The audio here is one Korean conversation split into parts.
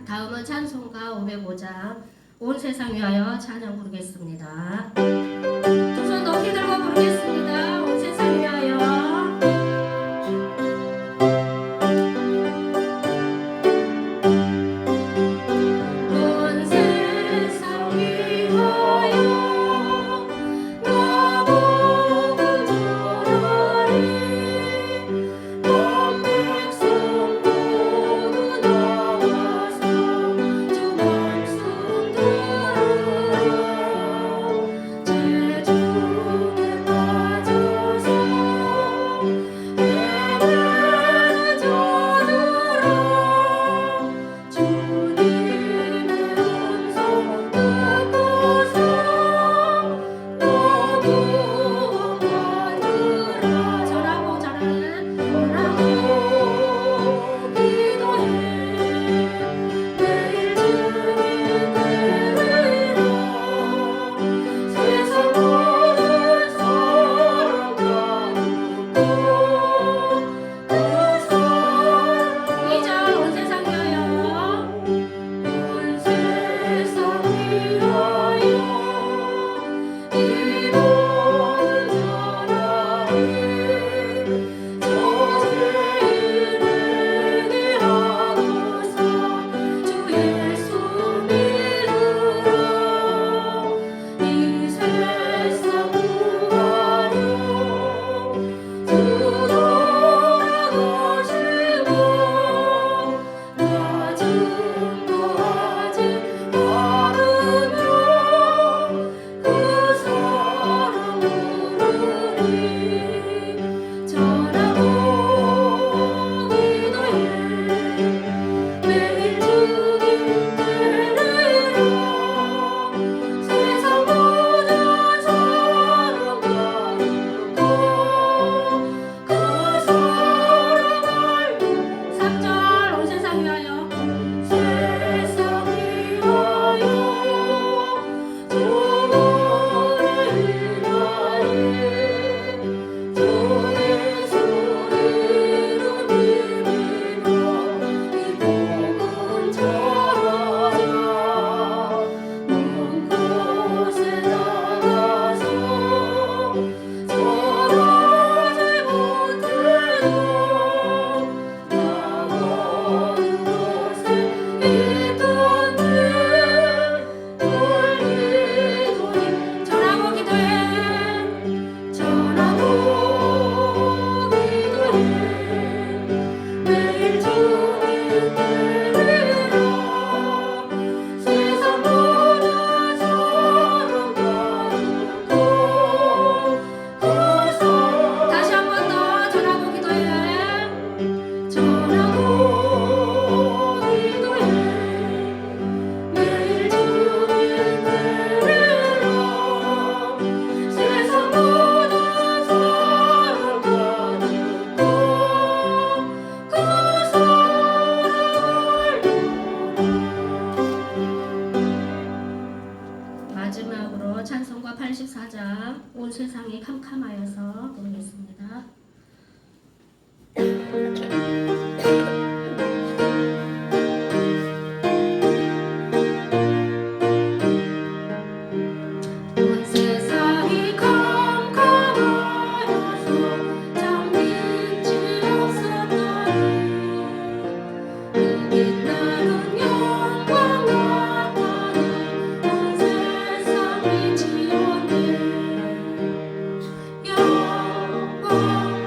다음은 찬송가 505장 온 세상 위하여 찬양 부르겠습니다. 두 손 높이 들고 부르겠습니다. 온 세상 위하여. 마지막으로 찬송가 84장 온 세상이 캄캄하여서 부르겠습니다. 영광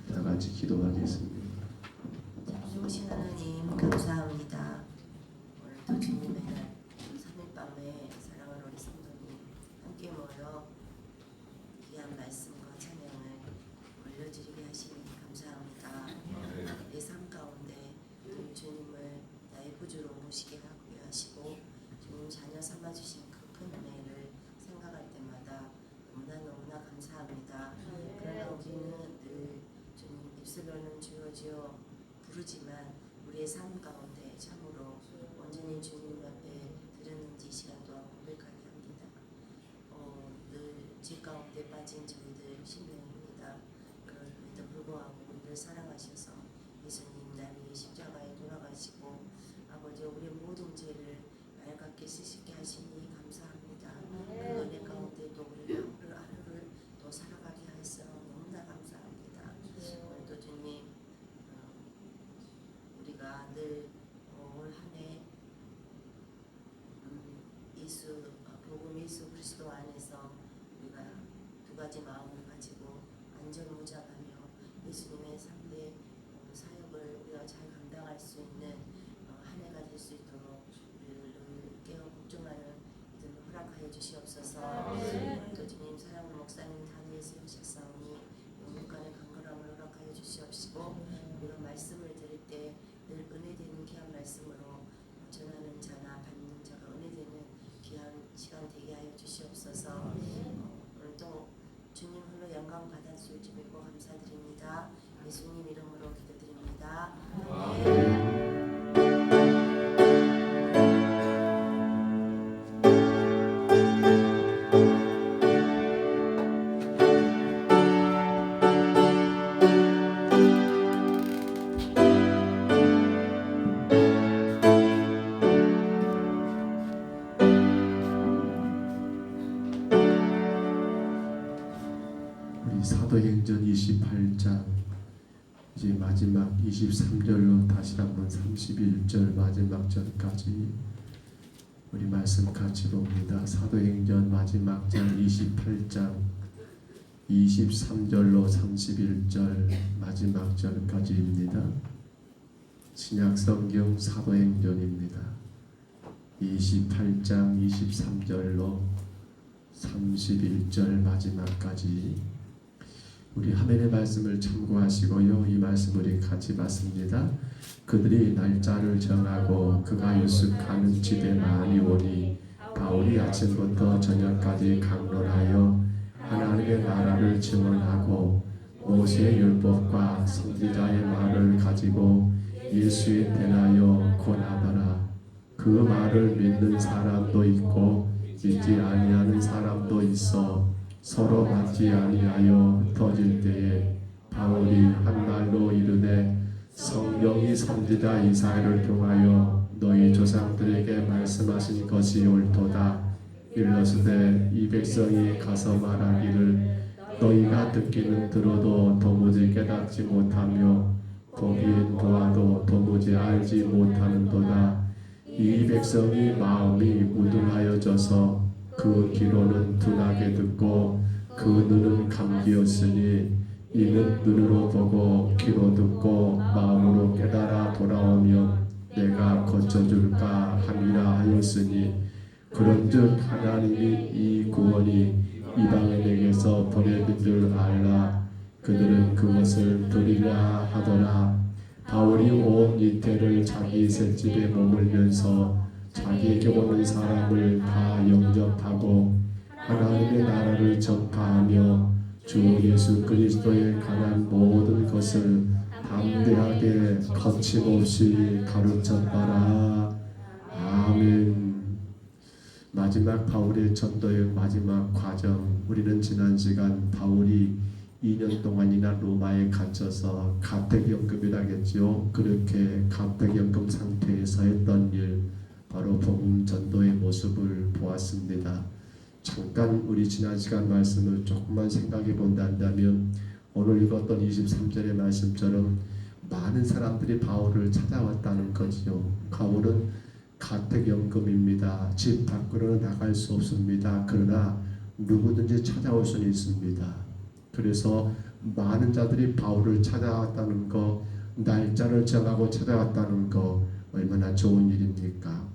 다 같이 기도하겠습니다. 좋으신 하나님 감사합니다. 오늘도 주님의 날 3일 밤에 사랑하는 우리 성도님 함께 모여 귀한 말씀과 찬양을 올려드리게 하시니 감사합니다. 내 삶 가운데 늘 주님을 나의 구주로 모시게 하게 하시고 주님 자녀 삼아주신 그 큰 은혜를 생각할 때마다 너무나 감사합니다. 그러나 우리는 늘 주님 입술로는 주여 주여 부르지만 우리의 삶 가운데 참으로 온전히 주님 앞에 드렸는지 이 시간 또한 고백하게 합니다. 늘 죄 가운데 빠진 저희들 신명입니다. 그럼에도 불구하고 우리를 사랑하셔서 예수님 날 위해 십자가에 돌아가시고 아버지 우리의 모든 죄를 맑게 씻게 하시니 감사합니다. 그 은혜 가운데 또 우리가 하루를 또 살아가게 하셔서 너무나 감사합니다. 오늘도 주님 우리가 늘 올 한해 복음 예수 그리스도 안에서 우리가 두 가지 마음을 가지고 안전무장하며 예수님의 3대 사역을 우리가 잘 감당할 수 있는 한 해가 될 수 있도록 우리를 늘 깨어 걱정하는 이들을 허락하여 주시옵소서. 또 주님 사랑하는 목사님 단위에 세우셨사오니 영육간의 강건함을 허락하여 주시옵시고 우리가 말씀을 들을 때 늘 은혜되는 귀한 말씀으로 전하는 자나 받는 자가 은혜되는 귀한 시간 되게 하여 주시옵소서. 오늘도 주님 홀로 영광 받아 주실 줄 믿고 감사드립니다. 예수님 이름으로 기도드립니다. 우리 사도행전 28장 이제 마지막 23절로 다시 한번 31절 마지막 절까지 우리 말씀 같이 봅니다. 사도행전 마지막 장 28장 23절로 31절 마지막 절까지입니다. 신약성경 사도행전입니다. 28장 23절로 31절 마지막까지 우리 화면의 말씀을 참고하시고요. 이 말씀 우리 같이 봤습니다. 그들이 날짜를 정하고 그가 유숙하는 집에 많이 오니 바울이 아침부터 저녁까지 강론하여 하나님의 나라를 증언하고 모세의 율법과 선지자의 말을 가지고 예수에 대하여 권하더라. 그 말을 믿는 사람도 있고 믿지 아니하는 사람도 있어 서로 맞지 아니하여 흩어질 때에 바울이 한 말로 이르되 성경이 선지자 이사야를 통하여 너희 조상들에게 말씀하신 것이 옳도다. 일러스되 이 백성이 가서 말하기를 너희가 듣기는 들어도 도무지 깨닫지 못하며 보기엔 보아도 도무지 알지 못하는도다. 이 백성이 마음이 우둔하여져서 그 귀로는 둔하게 듣고 그 눈은 감기었으니 이는 눈으로 보고 귀로 듣고 마음으로 깨달아 돌아오면 내가 고쳐줄까 함이라 하였으니 그런즉 하나님이 이 구원이 이방인에게서 보내는 줄 알라. 그들은 그것을 들으려 하더라. 바울이 온 이태를 자기 셋집에 머물면서 자기에게 오는 사람을 다 영접하고 하나님의 나라를 전파하며 주 예수 그리스도에 관한 모든 것을 담대하게 거침없이 가르쳤더라. 아멘. 마지막 바울의 전도의 마지막 과정, 우리는 지난 시간 바울이 2년 동안이나 로마에 갇혀서 가택연금이라겠지요. 그렇게 가택연금 상태에서 했던 일, 바로 복음 전도의 모습을 보았습니다. 잠깐 우리 지난 시간 말씀을 조금만 생각해 본다면 오늘 읽었던 23절의 말씀처럼 많은 사람들이 바울을 찾아왔다는 거지요. 바울은 가택연금입니다. 집 밖으로는 나갈 수 없습니다. 그러나 누구든지 찾아올 수는 있습니다. 그래서 많은 자들이 바울을 찾아왔다는 거, 날짜를 정하고 찾아왔다는 거 얼마나 좋은 일입니까?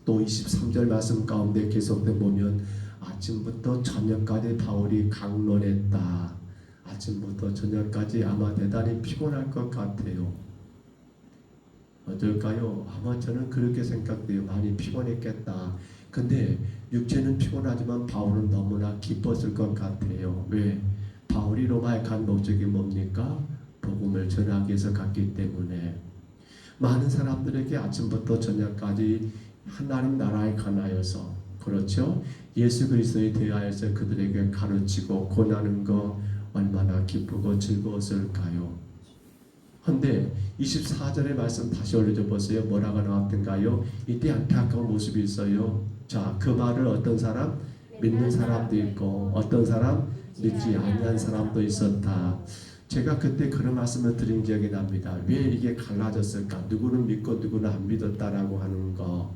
또 23절 말씀 가운데 계속돼 보면 아침부터 저녁까지 바울이 강론했다. 아침부터 저녁까지 아마 대단히 피곤할 것 같아요. 어떨까요? 아마 저는 그렇게 생각돼요. 많이 피곤했겠다. 근데 육체는 피곤하지만 바울은 너무나 기뻤을 것 같아요. 왜? 바울이 로마에 간 목적이 뭡니까? 복음을 전하기 위해서 갔기 때문에. 많은 사람들에게 아침부터 저녁까지 하나님 나라에 관하여서, 그렇죠? 예수 그리스도에 대하여서 그들에게 가르치고 권하는 거 얼마나 기쁘고 즐거웠을까요? 근데 24절의 말씀 다시 올려줘 보세요. 뭐라고 나왔던가요? 이때 안타까운 모습이 있어요. 자, 그 말을 어떤 사람? 믿는 사람도 있고 어떤 사람? 믿지 아니한 사람도 있었다. 제가 그때 그런 말씀을 드린 기억이 납니다. 왜 이게 갈라졌을까? 누구는 믿고 누구는 안 믿었다라고 하는 거.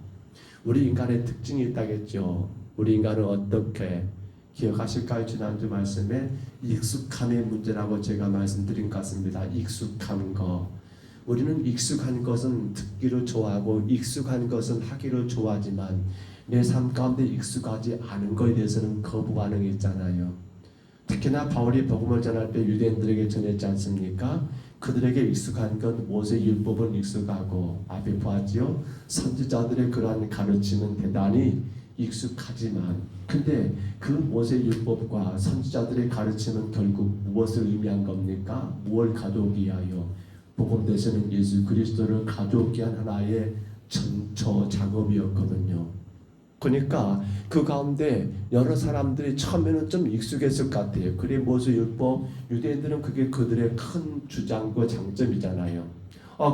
우리 인간의 특징이 있다겠죠. 우리 인간은 어떻게 기억하실까요? 지난주 말씀에 익숙함의 문제라고 제가 말씀드린 것 같습니다. 익숙한 거. 우리는 익숙한 것은 듣기를 좋아하고 익숙한 것은 하기를 좋아하지만 내 삶 가운데 익숙하지 않은 것에 대해서는 거부 반응이 있잖아요. 특히나 바울이 복음을 전할 때 유대인들에게 전했지 않습니까? 그들에게 익숙한 건 모세 율법은 익숙하고 앞에 보았지요. 선지자들의 그러한 가르침은 대단히 익숙하지만 근데 그 모세 율법과 선지자들의 가르침은 결국 무엇을 의미한 겁니까? 무엇을 가져오기 위하여? 복음 대신은 예수 그리스도를 가져오기 위한 하나의 전처 작업이었거든요. 그러니까 그 가운데 여러 사람들이 처음에는 좀 익숙했을 것 같아요. 그래 모세 율법 유대인들은 그게 그들의 큰 주장과 장점이잖아요.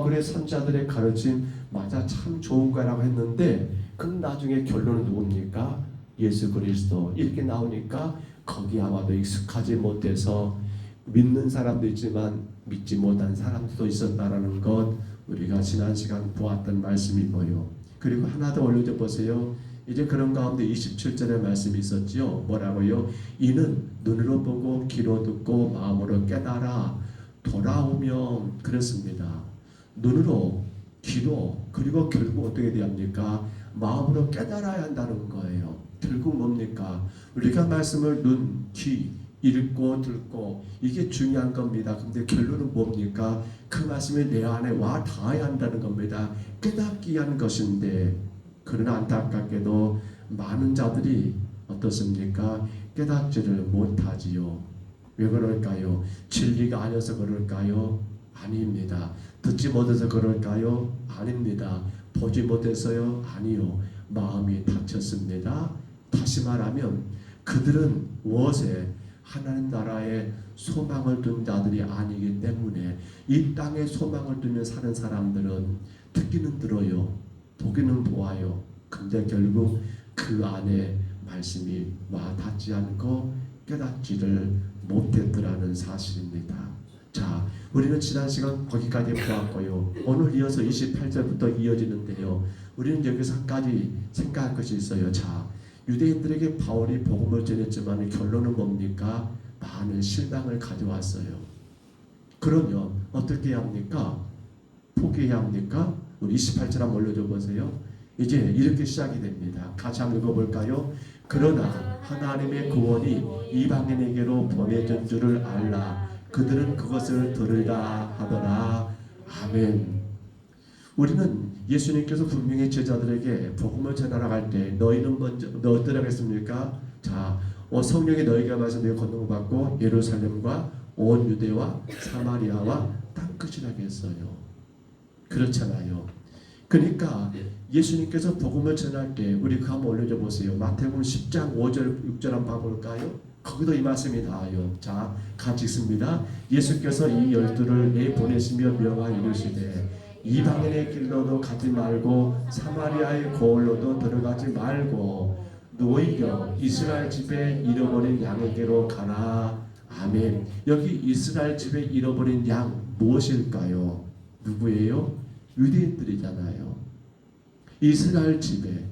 그래 선지자들의 가르침 맞아 참 좋은 거라고 했는데 그럼 나중에 결론은 누굽니까? 예수 그리스도 이렇게 나오니까 거기 아마도 익숙하지 못해서 믿는 사람도 있지만 믿지 못한 사람도 있었다라는 것 우리가 지난 시간 보았던 말씀이고요. 그리고 하나 더 올려줘 보세요. 이제 그런 가운데 27절의 말씀이 있었지요. 뭐라고요? 이는 눈으로 보고 귀로 듣고 마음으로 깨달아 돌아오면 그렇습니다. 눈으로 귀로 그리고 결국 어떻게 됩니까? 마음으로 깨달아야 한다는 거예요. 결국 뭡니까? 우리가 말씀을 눈, 귀 읽고 듣고 이게 중요한 겁니다. 근데 결론은 뭡니까? 그 말씀이 내 안에 와 닿아야 한다는 겁니다. 깨닫기 위한 것인데 그러나 안타깝게도 많은 자들이 어떻습니까? 깨닫지를 못하지요. 왜 그럴까요? 진리가 아니어서 그럴까요? 아닙니다. 듣지 못해서 그럴까요? 아닙니다. 보지 못해서요? 아니요. 마음이 닫혔습니다. 다시 말하면 그들은 무엇에? 하나님 나라에 소망을 둔 자들이 아니기 때문에 이 땅에 소망을 두며 사는 사람들은 듣기는 들어요. 보기는 보아요. 근데 결국 그 안에 말씀이 와 닿지 않고 깨닫지를 못했더라는 사실입니다. 자, 우리는 지난 시간 거기까지 보았고요. 오늘 이어서 28절부터 이어지는데요. 우리는 여기서 한 가지 생각할 것이 있어요. 자, 유대인들에게 바울이 복음을 전했지만 결론은 뭡니까? 많은 실망을 가져왔어요. 그러면 어떻게 해야 합니까? 포기해야 합니까? 우리 28절 한번 올려줘 보세요. 이제 이렇게 시작이 됩니다. 같이 한번 읽어볼까요? 그러나 하나님의 구원이 이방인에게로 보내진 줄을 알라. 그들은 그것을 들으라 하더라. 아멘. 우리는 예수님께서 분명히 제자들에게 복음을 전하러 갈 때 너희는 먼저 어떠라고 했습니까? 자, 성령이 너희가 말씀을 권능받고 예루살렘과 온 유대와 사마리아와 땅끝이라고 했어요. 그렇잖아요. 그러니까 예수님께서 복음을 전할 때 우리 그 한번 올려줘 보세요. 마태복음 10장 5절 6절 한번 봐볼까요? 거기도 이 말씀이 나와요. 자, 같이 읽습니다. 예수께서 이 12를 내보내시며 명하여 이르시되 이방인의 길로도 가지 말고 사마리아의 고을로도 들어가지 말고 오히려 이스라엘 집에 잃어버린 양에게로 가라. 아멘. 여기 이스라엘 집에 잃어버린 양 무엇일까요? 누구예요? 유대인들이잖아요. 이스라엘 집에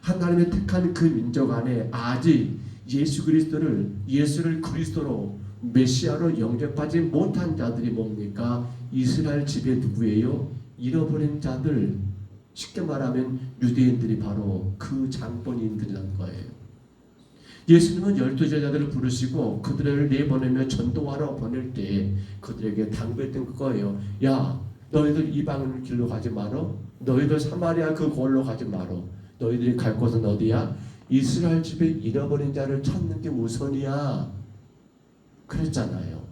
하나님의 택한 그 민족 안에 아직 예수를 그리스도로 메시아로 영접하지 못한 자들이 뭡니까? 이스라엘 집에 누구예요? 잃어버린 자들, 쉽게 말하면 유대인들이 바로 그 장본인들이라는 거예요. 예수님은 12제자들을 부르시고 그들을 내보내며 전도하러 보낼 때 그들에게 당부했던 거예요. 야, 너희들 이방 길로 가지 마라. 너희들 사마리아 그 골로 가지 마라. 너희들이 갈 곳은 어디야? 이스라엘 집에 잃어버린 자를 찾는 게 우선이야. 그랬잖아요.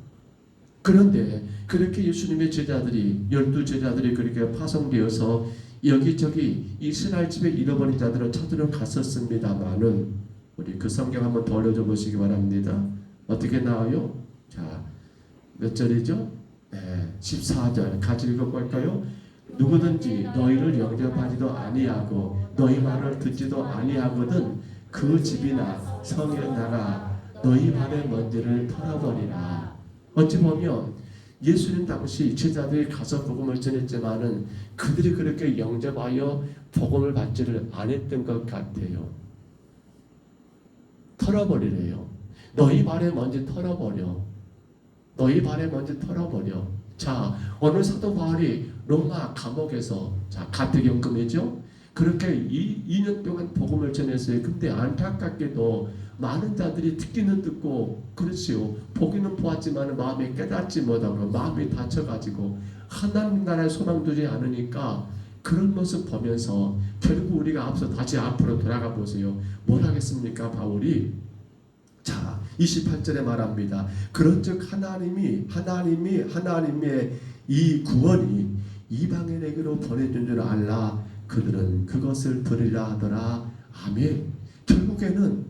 그런데 그렇게 예수님의 제자들이 12제자들이 그렇게 파송되어서 여기저기 이스라엘 집에 잃어버린 자들을 찾으러 갔었습니다마는 우리 그 성경 한번 더 올려줘 보시기 바랍니다. 어떻게 나와요? 자, 몇 절이죠? 네, 14절 같이 읽어볼까요? 누구든지 너희를 영접하지도 아니하고 너희 말을 듣지도 아니하거든 그 집이나 성에 나가 너희 발의 먼지를 털어버리라. 어찌 보면 예수님 당시 제자들이 가서 복음을 전했지만은 그들이 그렇게 영접하여 복음을 받지를 않았던 것 같아요. 털어버리래요. 너희 발에 먼지 털어버려. 너희 발에 먼지 털어버려. 자, 오늘 사도 바울이 로마 감옥에서, 자, 가택연금이죠. 그렇게 2년 동안 복음을 전했어요. 근데 안타깝게도 많은 자들이 듣기는 듣고, 그렇지요, 보기는 보았지만 마음에 깨닫지 못하고 마음이 다쳐가지고 하나님 나라에 소망 두지 않으니까 그런 모습 보면서 결국 우리가 다시 앞으로 돌아가 보세요. 뭘 하겠습니까? 바울이 자 28절에 말합니다. 그런즉 하나님의 이 구원이 이방인에게로 보내준 줄 알라. 그들은 그것을 들으리라 하더라. 아멘. 결국에는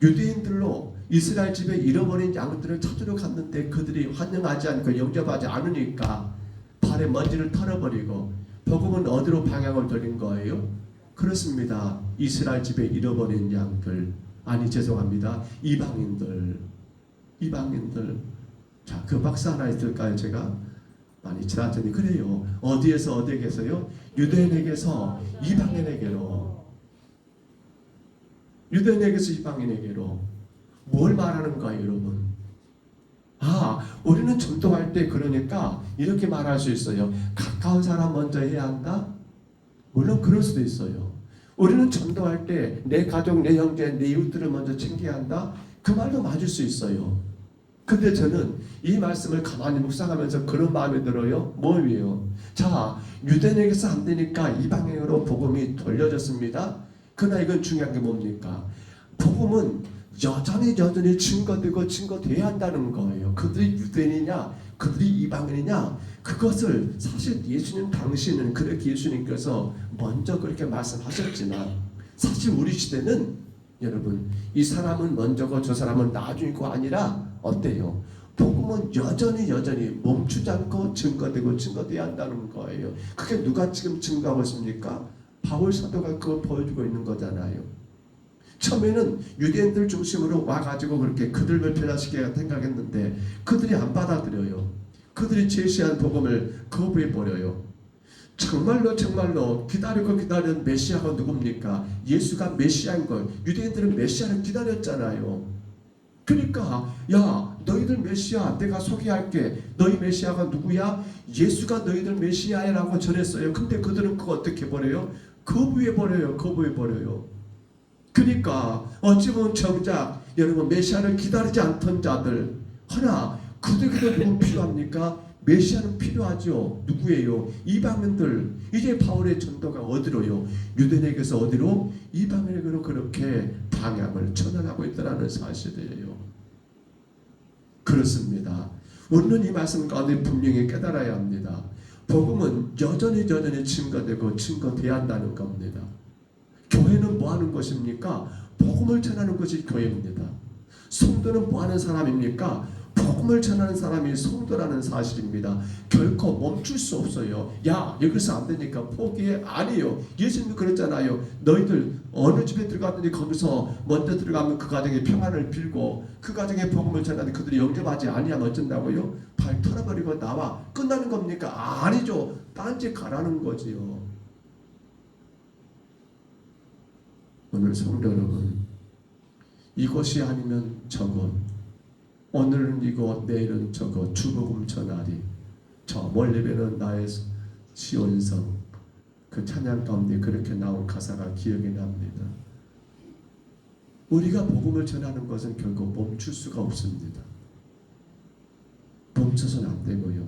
유대인들로 이스라엘 집에 잃어버린 양들을 찾으러 갔는데 그들이 환영하지 않고 영접하지 않으니까 발에 먼지를 털어버리고 복음은 어디로 방향을 돌린 거예요? 그렇습니다. 이스라엘 집에 잃어버린 양들, 아니 죄송합니다. 이방인들. 자, 그 박스 하나 있을까요? 제가 많이 지나쳤니? 그래요. 어디에서 어디에게서요? 유대인에게서 이방인에게로. 유대인에게서 이방인에게로. 뭘 말하는 거예요, 여러분? 우리는 전도할 때 그러니까 이렇게 말할 수 있어요. 가까운 사람 먼저 해야 한다? 물론 그럴 수도 있어요. 우리는 전도할 때 내 가족, 내 형제, 내 이웃들을 먼저 챙겨야 한다? 그 말도 맞을 수 있어요. 근데 저는 이 말씀을 가만히 묵상하면서 그런 마음이 들어요. 뭐예요? 자, 유대인에게서 안 되니까 이방인으로 복음이 돌려졌습니다. 그러나 이건 중요한 게 뭡니까? 복음은 여전히 증거돼야 한다는 거예요. 그들이 유대인이냐 그들이 이방인이냐 그것을 사실 예수님 당시는 그렇게 예수님께서 먼저 그렇게 말씀하셨지만 사실 우리 시대는 여러분 이 사람은 먼저고 저 사람은 나중이고 아니라 어때요? 복음은 여전히 멈추지 않고 증거돼야 한다는 거예요. 그게 누가 지금 증거하고 있습니까? 바울 사도가 그걸 보여주고 있는 거잖아요. 처음에는 유대인들 중심으로 와가지고 그렇게 그들을 변화시키게 생각했는데 그들이 안 받아들여요. 그들이 제시한 복음을 거부해버려요. 정말로 기다리던 메시아가 누굽니까? 예수가 메시아인 걸. 유대인들은 메시아를 기다렸잖아요. 그러니까 야 너희들 메시아 내가 소개할게. 너희 메시아가 누구야? 예수가 너희들 메시아라고 전했어요. 근데 그들은 그거 어떻게 버려요? 거부해버려요. 그러니까 어찌 보면 정작 여러분 메시아를 기다리지 않던 자들 하나 그들에게도 누구 필요합니까? 메시아는 필요하죠. 누구예요? 이방인들. 이제 바울의 전도가 어디로요? 유대인에게서 어디로? 이방인에게로 그렇게 방향을 전환하고 있다는 사실이에요. 그렇습니다. 우리는 이 말씀 가운데 분명히 깨달아야 합니다. 복음은 여전히 증거돼야 한다는 겁니다. 교회는 뭐 하는 것입니까? 복음을 전하는 것이 교회입니다. 성도는 뭐 하는 사람입니까? 복음을 전하는 사람이 성도라는 사실입니다. 결코 멈출 수 없어요. 야 여기서 안 되니까 포기해. 아니에요. 예수님도 그랬잖아요. 너희들 어느 집에 들어갔더니 거기서 먼저 들어가면 그 가정에 평안을 빌고 그 가정에 복음을 전하는데 그들이 영접하지 아니하면 어쩐다고요? 발 털어버리고 나와. 끝나는 겁니까? 아니죠. 딴 집 가라는 거지요. 오늘 성도 여러분, 이것이 아니면 저것, 오늘은 이곳 내일은 저곳 주복음 전하리 저 멀리 배는 나의 시온성 그 찬양 가운데 그렇게 나온 가사가 기억이 납니다. 우리가 복음을 전하는 것은 결국 멈출 수가 없습니다. 멈춰서는 안 되고요.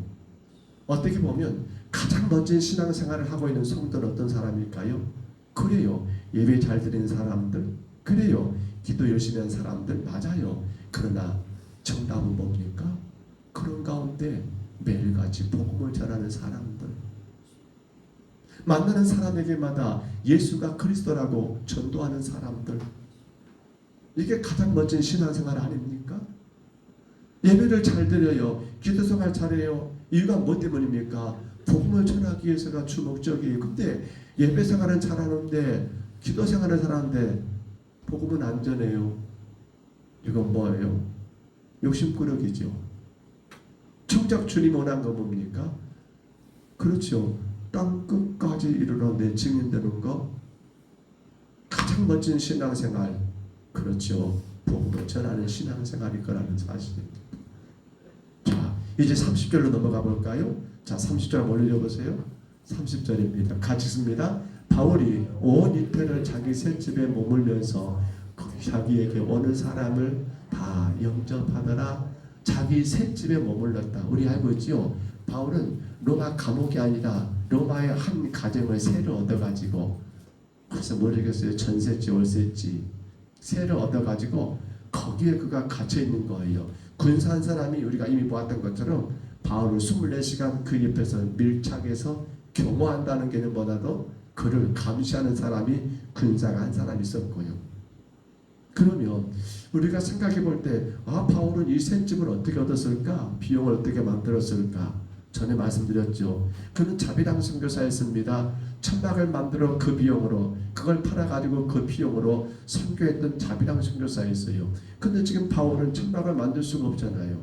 어떻게 보면 가장 멋진 신앙생활을 하고 있는 성도는 어떤 사람일까요? 그래요. 예배 잘 드리는 사람들, 그래요. 기도 열심히 하는 사람들, 맞아요. 그러나 정답은 뭡니까? 그런 가운데 매일같이 복음을 전하는 사람들, 만나는 사람에게마다 예수가 그리스도라고 전도하는 사람들, 이게 가장 멋진 신앙생활 아닙니까? 예배를 잘 드려요. 기도생활 잘해요. 이유가 뭐 때문입니까? 복음을 전하기 위해서가 주 목적이에요. 근데 예배생활은 잘하는데 기도생활은 잘하는데 복음은 안 전해요. 이건 뭐예요? 욕심꾸러기죠. 정작 주님 원한 거 뭡니까? 그렇죠. 땅 끝까지 이르러 내 증인되는 거. 가장 멋진 신앙생활, 그렇죠. 복음을 전하는 신앙생활일 거라는 사실입니다. 자, 이제 30절로 넘어가 볼까요? 자, 30절 한번 올려보세요. 30절입니다. 같이 씁니다. 바울이 온 이태를 자기 셋집에 머물면서 자기에게 오는 사람을 다 영접하더라. 자기 셋집에 머물렀다. 우리 알고 있죠? 바울은 로마 감옥이 아니라 로마의 한 가정을 새로 얻어가지고, 그래서 모르겠어요. 전셋지 월셋지 새로 얻어가지고 거기에 그가 갇혀있는 거예요. 군사한 사람이 우리가 이미 보았던 것처럼 바울을 24시간 그 옆에서 밀착해서 경호한다는 개념보다도 그를 감시하는 사람이 군사가 한 사람이 있었고요. 그러면 우리가 생각해 볼 때 바울은 이 셋집을 어떻게 얻었을까? 비용을 어떻게 만들었을까? 전에 말씀드렸죠. 그는 자비랑 선교사였습니다. 천막을 만들어 그 비용으로, 그걸 팔아가지고 그 비용으로 선교했던 자비랑 선교사였어요. 근데 지금 바울은 천막을 만들 수가 없잖아요.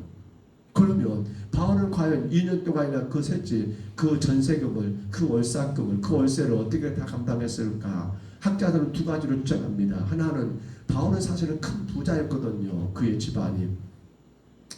그러면 바울은 과연 2년 동안이나 그 셋집, 그 전세금을, 그 월세금을, 그 월세를 어떻게 다 감당했을까? 학자들은 두 가지로 주장합니다. 하나는 바울은 사실은 큰 부자였거든요. 그의 집안이.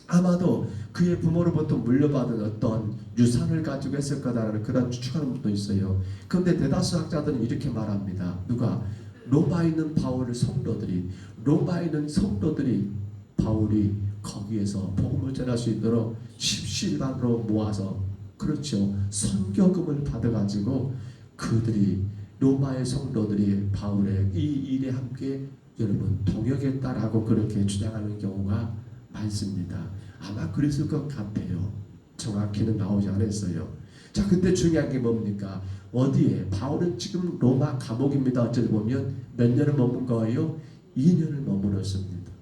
아마도 그의 부모로부터 물려받은 어떤 유산을 가지고 했을 거다라는 그런 추측하는 분도 있어요. 그런데 대다수 학자들은 이렇게 말합니다. 누가? 로마에 있는 바울의 성도들이, 로마에 있는 성도들이 바울이 거기에서 복음을 전할 수 있도록 십시일반으로 모아서, 그렇죠, 선교금을 받아가지고 그들이, 로마의 성도들이 바울의 이 일에 함께 여러분 동역했다라고 그렇게 주장하는 경우가 많습니다. 아마 그랬을 것 같아요. 정확히는 나오지 않았어요. 자, 근데 중요한 게 뭡니까? 어디에? 바울은 지금 로마 감옥입니다. 어찌 보면 몇 년을 머문 거예요? 2년을 머물렀습니다.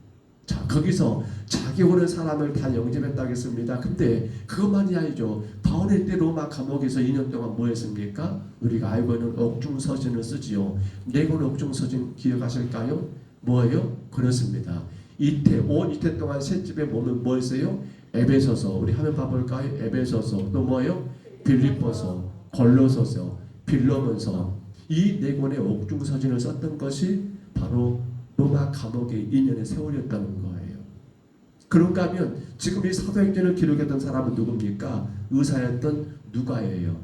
자, 거기서 자기 오는 사람을 다 영접했다겠습니다. 근데 그것만이 아니죠. 바울일 때 로마 감옥에서 2년 동안 뭐 했습니까? 우리가 알고 있는 옥중서신을 쓰지요. 네권 옥중서신 기억하실까요? 뭐예요? 그렇습니다. 온 이태 동안 셋집에 몸은 뭐 했어요? 에베소서, 우리 화면 봐볼까요? 에베소서, 또 뭐예요? 빌립보서, 골로서서, 빌로몬서, 이 네 권의 옥중서신을 썼던 것이 바로 로마 감옥의 2년의 세월이었다는 거예요. 그런가 하면 지금 이 사도행전을 기록했던 사람은 누굽니까? 의사였던 누가예요.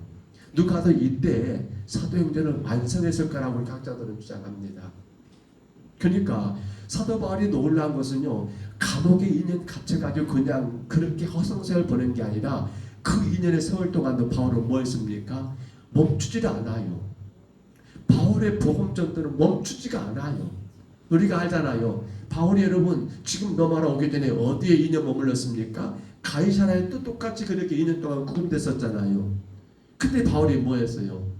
누가도 이때 사도행전을 완성했을 거라고 각자들은 주장합니다. 그러니까 사도 바울이 놀라운 것은요, 감옥에 2년 갇혀가지고 그냥 그렇게 허송세월 보낸 게 아니라 그 2년의 세월 동안도 바울은 뭐 했습니까? 멈추질 않아요. 바울의 복음 전도는 멈추지가 않아요. 우리가 알잖아요. 바울이 여러분 지금 로마로 오기 전에 어디에 2년 머물렀습니까? 가이사라에 또 똑같이 그렇게 2년 동안 구금됐었잖아요. 근데 바울이 뭐 했어요?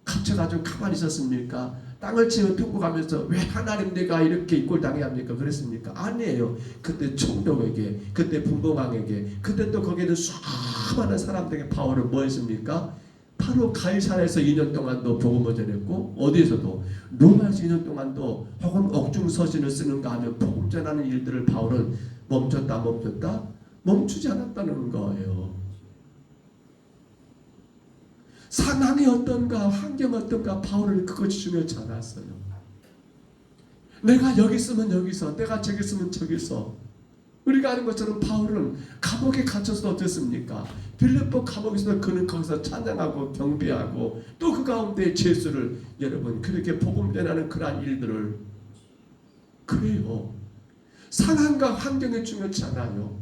갇혀가지고 가만히 있었습니까? 땅을 치며 통곡하면서 왜 하나님 내가 이렇게 이꼴 당해야 합니까? 그랬습니까? 아니에요. 그때 총독에게, 그때 분봉왕에게, 그때 또 거기에는 수많은 사람들에게 바울은 뭐 했습니까? 바로 가이사라에서 2년 동안도 복음을 전했고, 어디에서도 로마에서 2년 동안도 혹은 옥중서신을 쓰는가 하면 복음 전하는 일들을 바울은 멈췄다? 멈추지 않았다는 거예요. 상황이 어떤가, 환경 어떤가, 바울은 그것이 중요하지 않았어요. 내가 여기 있으면 여기서, 내가 저기 있으면 저기서, 우리가 아는 것처럼 바울은 감옥에 갇혀서 어땠습니까? 빌립보 감옥에서 그는 거기서 찬양하고 경배하고 또 그 가운데 예수를 여러분 그렇게 복음 전하는 그러한 일들을 그래요. 상황과 환경이 중요치 않아요.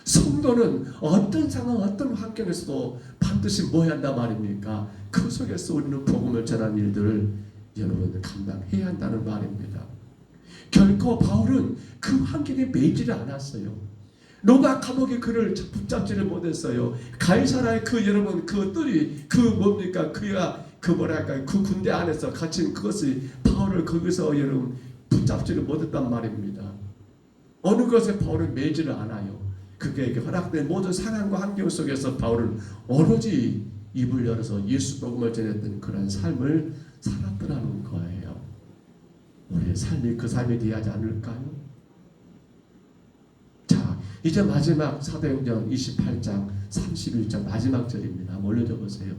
성도는 어떤 상황 어떤 환경에서도 반드시 뭐 해야 한단 말입니까? 그 속에서 우리는 복음을 전하는 일들을 여러분 감당해야 한다는 말입니다. 결코 바울은 그 환경에 매이지를 않았어요. 로마 감옥에 그를 붙잡지를 못했어요. 가이사라의 그 여러분 그 뜰이 그 뭡니까 그가 그 뭐랄까 그 군대 안에서 갇힌 그것이 바울을 거기서 여러분 붙잡지를 못했단 말입니다. 어느 것에 바울은 매이지를 않아요. 그에게 허락된 모든 상황과 환경 속에서 바울은 오로지 입을 열어서 예수 복음을 전했던 그런 삶을 살았더라는 거예요. 우리의 삶이 그 삶이 되어야 하지 않을까요? 자, 이제 마지막 사도행전 28장 31절 마지막 절입니다. 올려줘 보세요.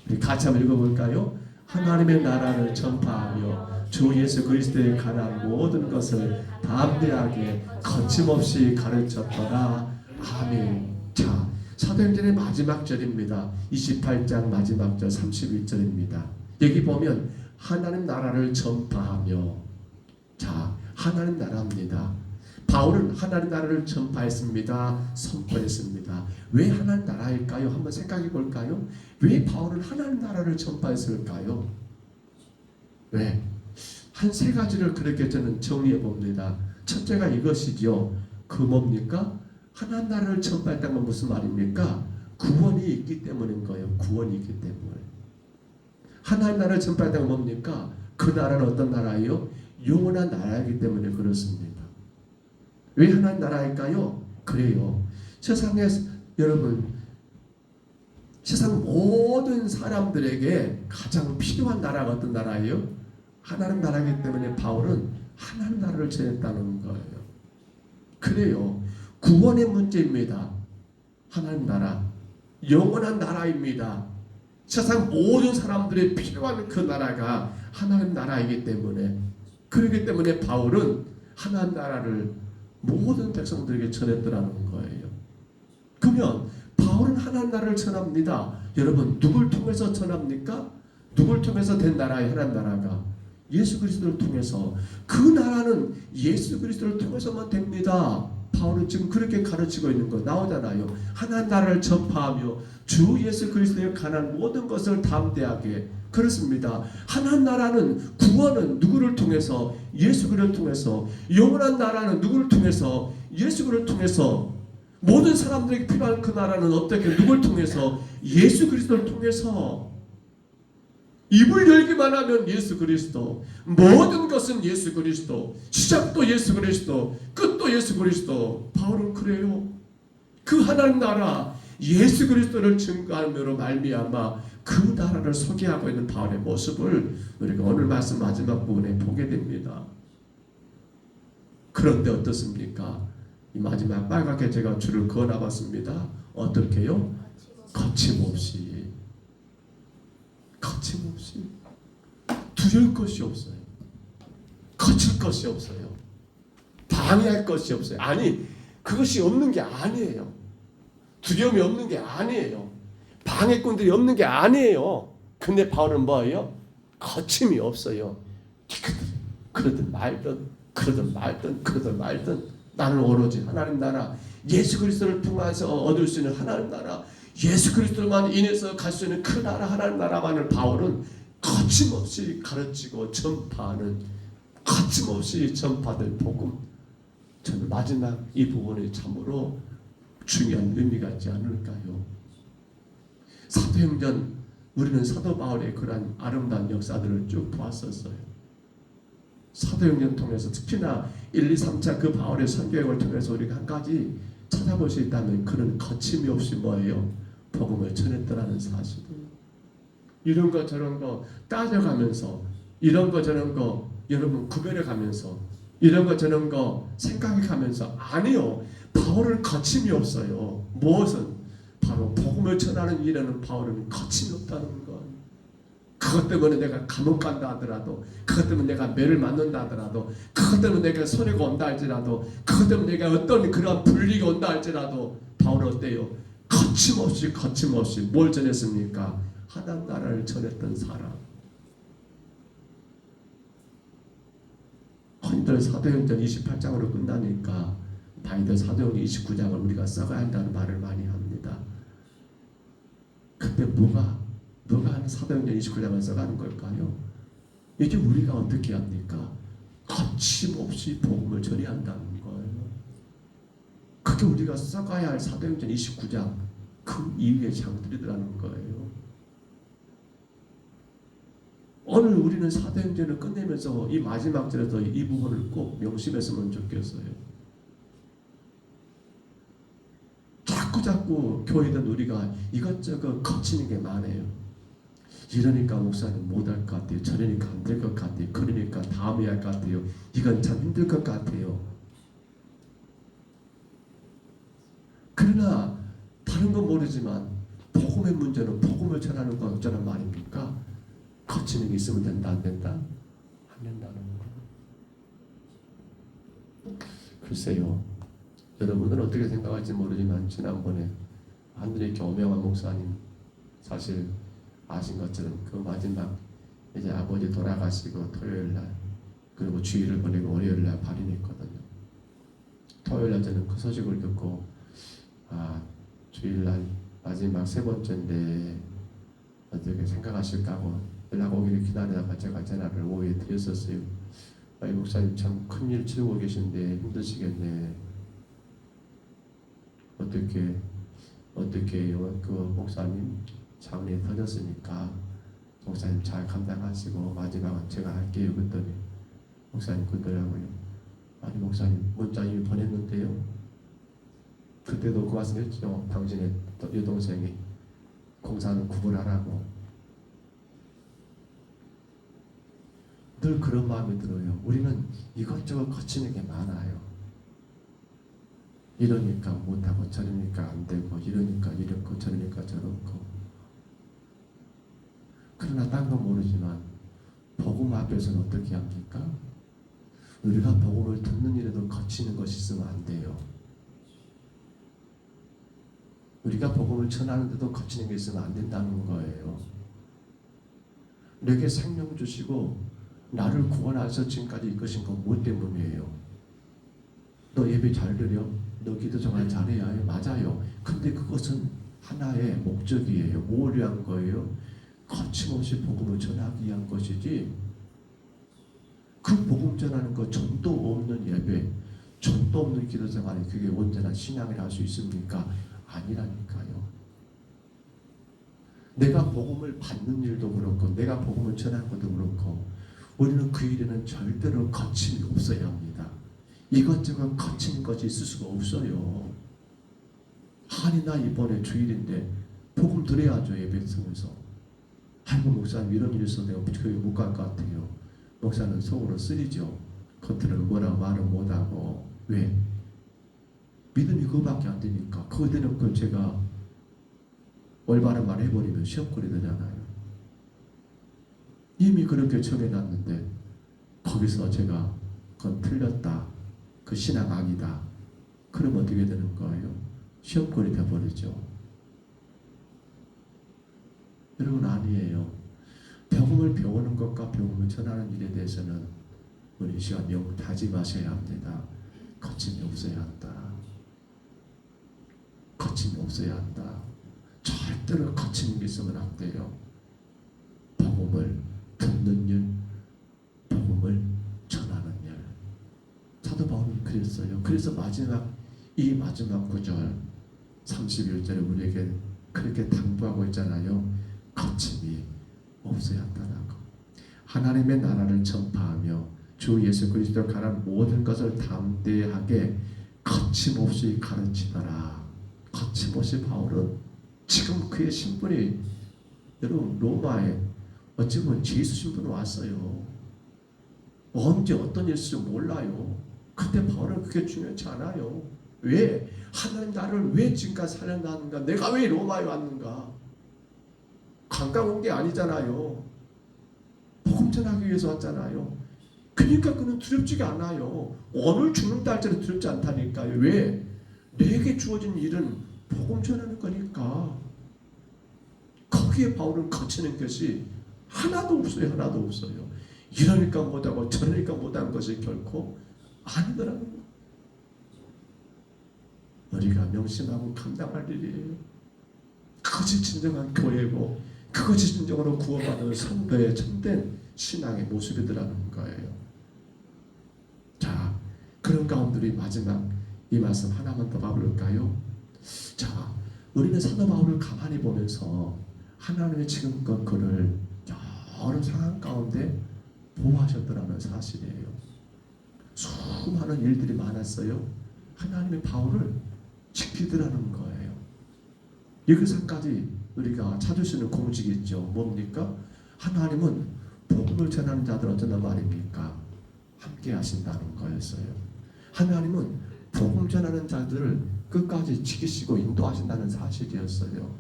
우리 같이 한번 읽어볼까요? 하나님의 나라를 전파하며 주 예수 그리스도에 관한 모든 것을 담대하게 거침없이 가르쳤더라. 아멘. 자, 사도행전의 마지막 절입니다. 28장 마지막 절 31절입니다. 여기 보면 하나님 나라를 전파하며, 자, 하나님 나라입니다. 바울은 하나님 나라를 전파했습니다. 선포했습니다. 왜 하나님 나라일까요? 한번 생각해 볼까요? 왜 바울은 하나님 나라를 전파했을까요? 왜? 한 세 가지를 그렇게 저는 정리해 봅니다. 첫째가 이것이죠. 그 뭡니까? 하나님 나라를 전파했다는 건 무슨 말입니까? 구원이 있기 때문인 거예요. 구원이 있기 때문에. 하나님 나라를 전파했다는 건 뭡니까? 그 나라는 어떤 나라예요? 영원한 나라이기 때문에 그렇습니다. 왜 하나님 나라일까요? 그래요. 세상에 여러분 세상 모든 사람들에게 가장 필요한 나라가 어떤 나라예요? 하나님 나라이기 때문에 바울은 하나님 나라를 전했다는 거예요. 그래요. 구원의 문제입니다. 하나님 나라. 영원한 나라입니다. 세상 모든 사람들이 필요한 그 나라가 하나님 나라이기 때문에 그렇기 때문에 바울은 하나님 나라를 모든 백성들에게 전했더라는 거예요. 그러면 바울은 하나님 나라를 전합니다. 여러분 누굴 통해서 전합니까? 누굴 통해서 된 나라의 하나님 나라가 예수 그리스도를 통해서 그 나라는 예수 그리스도를 통해서만 됩니다. 바울은 지금 그렇게 가르치고 있는 거 나오잖아요. 하나님 나라를 전파하며 주 예수 그리스도에 관한 모든 것을 담대하게 그렇습니다. 하나님 나라는 구원은 누구를 통해서 예수 그리스도를 통해서 영원한 나라는 누구를 통해서 예수 그리스도를 통해서 모든 사람들에게 필요한 그 나라는 어떻게 누굴 통해서 예수 그리스도를 통해서 입을 열기만 하면 예수 그리스도 모든 것은 예수 그리스도 시작도 예수 그리스도 끝도 예수 그리스도 바울은 그래요. 그 하나님 나라 예수 그리스도를 증거함으로 말미암아 그 나라를 소개하고 있는 바울의 모습을 우리가 오늘 말씀 마지막 부분에 보게 됩니다. 그런데 어떻습니까? 이 마지막 빨갛게 제가 줄을 그어놔봤습니다. 어떻게요? 거침없이 두려울 것이 없어요. 거칠 것이 없어요. 방해할 것이 없어요. 아니 그것이 없는 게 아니에요. 두려움이 없는 게 아니에요. 방해꾼들이 없는 게 아니에요. 근데 바울은 뭐예요? 거침이 없어요. 그러든 말든 나는 오로지 하나님 나라 예수 그리스도를 통해서 얻을 수 있는 하나님 나라 예수 그리스도만 인해서 갈 수 있는 그 나라 하나님 나라만을 바울은 거침없이 가르치고 전파하는 거침없이 전파될 복음. 저는 마지막 이 부분이 참으로 중요한 의미가 있지 않을까요? 사도행전 우리는 사도 바울의 그러한 아름다운 역사들을 쭉 보았었어요. 사도행전 통해서 특히나 1, 2, 3차 그 바울의 선교행을 통해서 우리가 한 가지 찾아볼 수 있다면 그는 거침이 없이 뭐예요? 복음을 전했더라는 사실이에요. 이런 거 저런 거 따져가면서 이런 거 저런 거 여러분 구별해가면서 이런 거 저런 거 생각해가면서 아니요. 바울은 거침이 없어요. 무엇은? 바로 복음을 전하는 일에는 바울은 거침이 없다는 것. 그 그것 때문에 내가 감옥 간다 하더라도, 그것 때문에 내가 매를 맞는다 하더라도, 그것 때문에 내가 손해가 온다 할지라도, 그것 때문에 내가 어떤 그러한 불리가 온다 할지라도 바울은 어때요? 거침없이 뭘 전했습니까? 하나님 나라를 전했던 사람. 흔히들 사도행전 28장으로 끝나니까 다이들 사도행전 29장을 우리가 써가야 한다는 말을 많이 합니다. 근데 뭐가 사도행전 29장을 써가는 걸까요? 이제 우리가 어떻게 합니까? 거침없이 복음을 전해야 한다는 거예요. 그게 우리가 써가야 할 사도행전 29장 그 이후의 장들이라는 거예요. 오늘 우리는 사도행전을 끝내면서 이 마지막 절에서 이 부분을 꼭 명심했으면 좋겠어요. 자꾸 교회든 우리가 이것저것 거치는 게 많아요. 이러니까 목사님 못할 것 같아요. 저러니까 안 될 것 같아요. 그러니까 다음에 할 것 같아요. 이건 참 힘들 것 같아요. 그러나 다른 건 모르지만 복음의 문제는 복음을 전하는 건 어쩌란 말입니까? 거치는 게 있으면 된다 안 된다? 안 된다는 거. 글쎄요. 여러분은 어떻게 생각할지 모르지만 지난번에 하늘의 교명한 목사님 사실 아신 것처럼 그 마지막 이제 아버지 돌아가시고 토요일날 그리고 주일을 보내고 월요일날 발인했거든요. 토요일날 저는 그 소식을 듣고 주일날 마지막 세 번째인데 어떻게 생각하실까 하고 연락 오기를 기다리다가 제가 전화를 오후에 드렸었어요. 이 목사님 참 큰일 치르고 계신데 힘드시겠네. 어떻게 해요? 그 목사님 장례 터졌으니까 목사님 잘 감당하시고 마지막은 제가 할게요. 그랬더니 목사님 그러더라고요. 아니 목사님 문자 이미 보냈는데요. 그때도 그 말씀했죠. 당신의 여동생이 공사는 구분하라고. 늘 그런 마음이 들어요. 우리는 이것저것 거치는 게 많아요. 이러니까 못하고 저러니까 안 되고 이러니까 이렇고 저러니까 저렇고. 그러나 딴 건 모르지만 복음 앞에서는 어떻게 합니까? 우리가 복음을 듣는 일에도 거치는 것이 있으면 안 돼요. 우리가 복음을 전하는데도 거치는 게 있으면 안 된다는 거예요. 내게 생명 주시고 나를 구원하셔서 지금까지 이끄신 건 뭐 때문이에요? 너 예배 잘 드려? 너 기도 정말 잘해야 해요? 맞아요. 근데 그것은 하나의 목적이에요. 뭘 위한 거예요? 거침없이 복음을 전하기 위한 것이지 그 복음 전하는 거 전도 없는 예배, 전도 없는 기도 생활이 그게 온전한 신앙이라 할 수 있습니까? 아니라니까요. 내가 복음을 받는 일도 그렇고 내가 복음을 전하는 것도 그렇고 우리는 그 일에는 절대로 거침이 없어야 합니다. 이것저것 거치는 것이 있을 수가 없어요. 아니 나 이번에 주일인데 복음 드려야죠. 예배성에서. 아이고 목사님 이런 일 있어서 내가 교회 못 갈 것 같아요. 목사는 속으로 쓰리죠. 겉으로는 뭐라고 말은 못하고. 왜? 믿음이 그거밖에 안 되니까. 그거 대놓고 제가 올바른 말 해버리면 시험거리 되잖아요. 이미 그렇게 정해놨는데 거기서 제가 그건 틀렸다. 그 신앙 아니다. 그러면 어떻게 되는 거예요? 시험거리 돼버리죠. 여러분 아니에요. 복음을 배우는 것과 복음을 전하는 일에 대해서는 우리 시간 다짐하셔야 합니다. 거침이 없어야 한다. 거침이 없어야 한다. 절대로 거치는 게 있으면 안 돼요. 복음을 듣는 일, 복음을 전하는 일. 사도 바울은 그랬어요. 그래서 이 마지막 구절 31절에 우리에게 그렇게 당부하고 있잖아요. 거침이 없어야 한다라고. 하나님의 나라를 전파하며 주 예수 그리스도 가란 모든 것을 담대하게 거침없이 가르치더라. 거침없이 바울은 지금 그의 신분이 여러분 로마에 어찌 보면 제수 신분으로 왔어요. 언제 어떤 일 있을지 몰라요. 근데 바울은 그게 중요치 않아요. 왜? 하나님 나를 왜 지금까지 살려놨는가? 내가 왜 로마에 왔는가? 관광 온 게 아니잖아요. 복음 전하기 위해서 왔잖아요. 그러니까 그는 두렵지가 않아요. 오늘 죽는다 할지라도 두렵지 않다니까요. 왜? 내게 주어진 일은 복음 전하는 거니까. 거기에 바울은 거치는 것이 하나도 없어요. 하나도 없어요. 이러니까 못하고 저러니까 못한 것이 결코 아니더라는 거예요. 우리가 명심하고 감당할 일이에요. 그것이 진정한 교회고 그것이 진정으로 구원받은 성도의 참된 신앙의 모습이더라는 거예요. 자, 그런 가운데 우리 마지막 이 말씀 하나만 더 봐볼까요? 자, 우리는 사도 바울을 가만히 보면서 하나님의 지금껏 그를 여러 상황 가운데 보호하셨더라는 사실이에요. 수많은 일들이 많았어요. 하나님의 바울을 지키더라는 거예요. 여기서 한 가지 우리가 찾을 수 있는 공식이 있죠. 뭡니까? 하나님은 복음을 전하는 자들 어쩌나 말입니까? 함께 하신다는 거였어요. 하나님은 복음 전하는 자들을 끝까지 지키시고 인도하신다는 사실이었어요.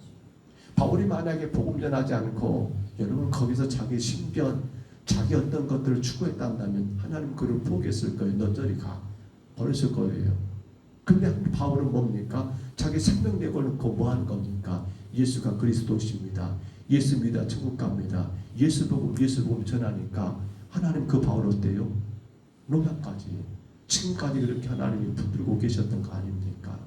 바울이 만약에 복음 전하지 않고 여러분 거기서 자기 신변, 자기 어떤 것들을 추구했다면 하나님 그를 포기했을 거예요. 너 저리 가. 버렸을 거예요. 근데 바울은 뭡니까? 자기 생명 내걸놓고 뭐 하는 겁니까? 예수가 그리스도십니다. 예수 믿어 천국 갑니다. 예수 복음 전하니까 하나님 그 바울 어때요? 노마까지 지금까지 그렇게 하나님이 붙들고 계셨던 거 아닙니까?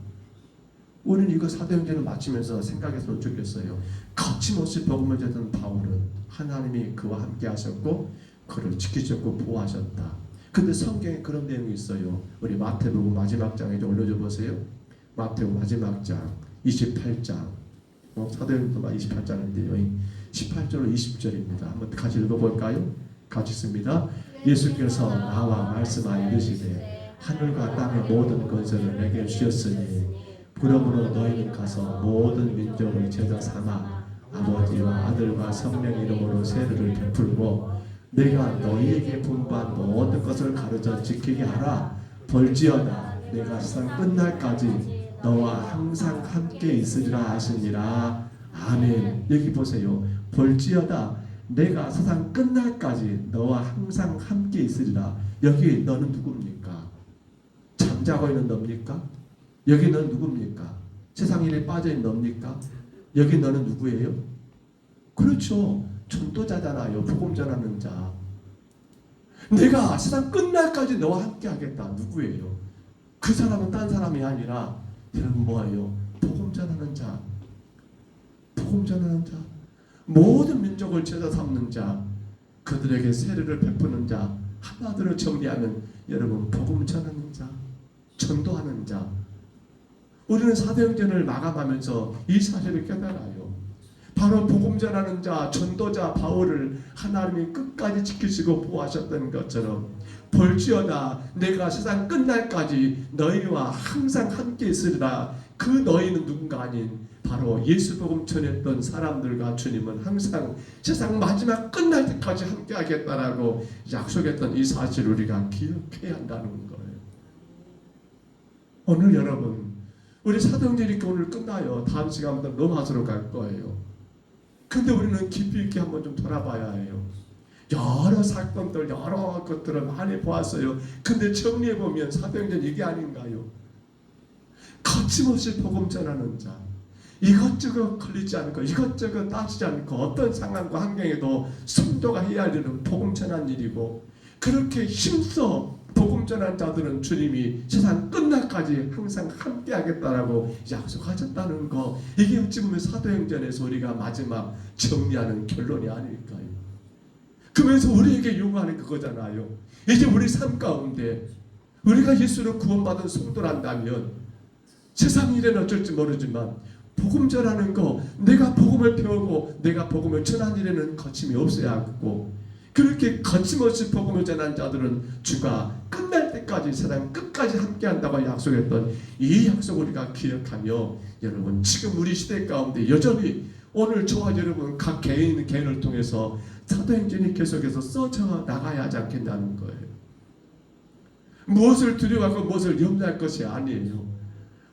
우리는 이거 사도행전을 마치면서 생각했으면 좋겠어요. 거침없이 복음을 전하던 바울은 하나님이 그와 함께 하셨고 그를 지키셨고 보호하셨다. 근데 성경에 그런 내용이 있어요. 우리 마태복음 마지막 장에 좀 올려줘 보세요. 마태복음 마지막 장 28장 사도행전 28장인데요. 18절로 20절입니다. 한번 같이 읽어볼까요? 같이 읽습니다. 예수께서 나와 말씀하여 이르시되 하늘과 땅의 모든 권세를 내게 주셨으니 그러므로 너희는 가서 모든 민족을 제자 삼아 아버지와 아들과 성령 이름으로 세례를 베풀고 내가 너희에게 분부한 모든 것을 가르쳐 지키게 하라. 벌지어다 내가 세상 끝날까지 너와 항상 함께 있으리라 하시니라. 아멘. 여기 보세요. 벌지어다 내가 세상 끝날까지 너와 항상 함께 있으리라. 여기 너는 누굽니까? 잠자고 있는 너입니까? 여기 너는 누굽니까? 세상 일에 빠져있는 너입니까? 여기 너는 누구예요? 그렇죠. 전도자잖아요. 복음 전하는 자. 내가 세상 끝날까지 너와 함께 하겠다. 누구예요? 그 사람은 딴 사람이 아니라 여러분 뭐예요? 복음 전하는 자. 복음 전하는 자. 모든 민족을 제자 삼는 자. 그들에게 세례를 베푸는 자. 한마디로 정리하면 여러분 복음 전하는 자. 전도하는 자. 우리는 사도행전을 마감하면서 이 사실을 깨달아요. 바로 복음 전하는 자, 전도자 바울을 하나님이 끝까지 지키시고 보호하셨던 것처럼 볼지어다 내가 세상 끝날까지 너희와 항상 함께 있으리라. 그 너희는 누군가 아닌 바로 예수 복음 전했던 사람들과 주님은 항상 세상 마지막 끝날 때까지 함께 하겠다라고 약속했던 이 사실을 우리가 기억해야 한다는 거예요. 오늘 여러분 우리 사도행전 이렇게 오늘 끝나요. 다음 시간부터 로마서로 갈 거예요. 근데 우리는 깊이 있게 한번 좀 돌아봐야 해요. 여러 사건들, 여러 것들을 많이 보았어요. 근데 정리해보면 사도행전 이게 아닌가요? 거침없이 복음 전하는 자. 이것저것 걸리지 않고 이것저것 따지지 않고 어떤 상황과 환경에도 성도가 해야 할 일은 복음 전하는 일이고 그렇게 힘써 복음 전한 자들은 주님이 세상 끝날까지 항상 함께 하겠다라고 약속하셨다는 거. 이게 어찌 보면 사도행전에서 우리가 마지막 정리하는 결론이 아닐까요? 그러면서 우리에게 요구하는 그거잖아요. 이제 우리 삶 가운데 우리가 예수로 구원받은 성도란다면 세상 일에는 어쩔지 모르지만 복음 전하는 거, 내가 복음을 배우고 내가 복음을 전하는 일에는 거침이 없어야 하고 그렇게 거침없이 복음을 전한 자들은 주가 끝날 때까지 세상 끝까지 함께한다고 약속했던 이 약속 우리가 기억하며 여러분 지금 우리 시대 가운데 여전히 오늘 저와 여러분 각 개인을 통해서 사도행전이 계속해서 써져 나가야 하지 않겠냐는 거예요. 무엇을 두려워하고 무엇을 염려할 것이 아니에요.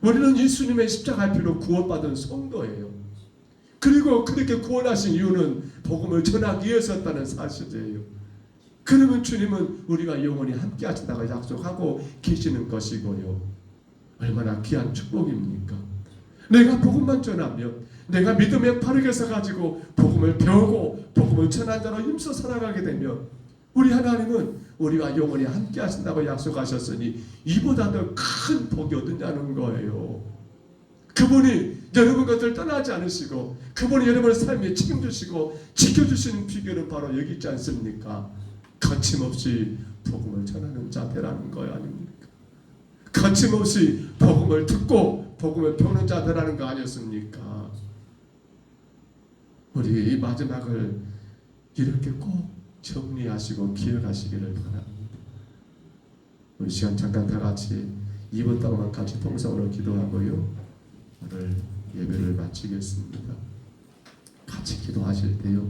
우리는 예수님의 십자가 피로 구원받은 성도예요. 그리고 그렇게 구원하신 이유는 복음을 전하기 위해서였다는 사실이에요. 그러면 주님은 우리가 영원히 함께 하신다고 약속하고 계시는 것이고요. 얼마나 귀한 축복입니까? 내가 복음만 전하면, 내가 믿음의 팔을 서가지고 복음을 배우고 복음을 전한 자로 힘써 살아가게 되면 우리 하나님은 우리와 영원히 함께 하신다고 약속하셨으니 이보다 더 큰 복이 어딨냐는 거예요. 그분이 여러분 것을 떠나지 않으시고 그분이 여러분의 삶에 책임지시고 지켜주시는 비결은 바로 여기 있지 않습니까? 거침없이 복음을 전하는 자들라는 거 아닙니까? 거침없이 복음을 듣고 복음을 배우는 자들라는 거 아니었습니까? 우리 이 마지막을 이렇게 꼭 정리하시고 기억하시기를 바랍니다. 우리 시간 잠깐 다 같이 2분 동안 같이 통성으로 기도하고요. 오늘 예배를 마치겠습니다. 같이 기도하실 때요.